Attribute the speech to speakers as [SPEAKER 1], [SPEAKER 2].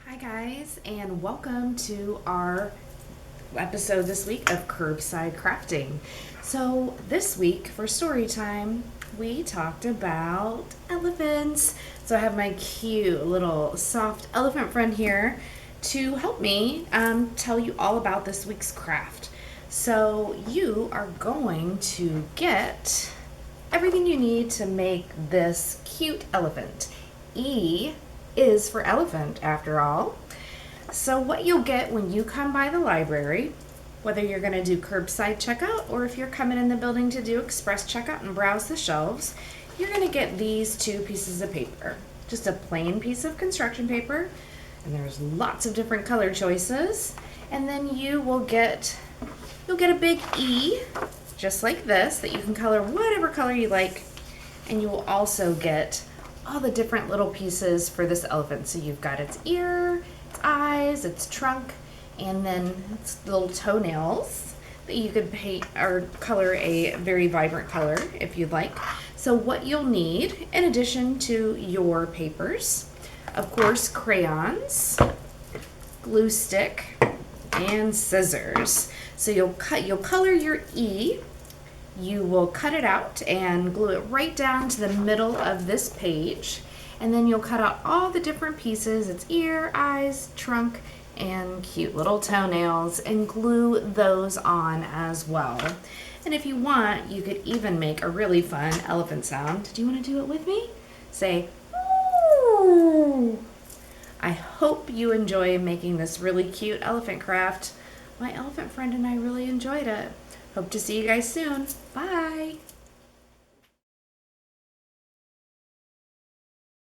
[SPEAKER 1] Hi guys, and welcome to our episode this week of Curbside Crafting. So this week for story time, we talked about elephants. So I have my cute little soft elephant friend here to help me tell you all about this week's craft. So you are going to get everything you need to make this cute elephant. E is for elephant after all. So what you'll get when you come by the library, whether you're going to do curbside checkout or if you're coming in the building to do express checkout and browse the shelves, you're going to get these two pieces of paper. Just a plain piece of construction paper, and there's lots of different color choices. And then you'll get a big E, just like this, that you can color whatever color you like. And you will also get all the different little pieces for this elephant. So you've got its ear, its eyes, its trunk, and then its little toenails that you could paint or color a very vibrant color if you'd like. So what you'll need, in addition to your papers, of course, crayons, glue stick, and scissors. So you'll color your E. You will cut it out and glue it right down to the middle of this page. And then you'll cut out all the different pieces, its ear, eyes, trunk, and cute little toenails, and glue those on as well. And if you want, you could even make a really fun elephant sound. Do you want to do it with me? Say, ooh. I hope you enjoy making this really cute elephant craft. My elephant friend and I really enjoyed it. Hope to see you guys soon. Bye.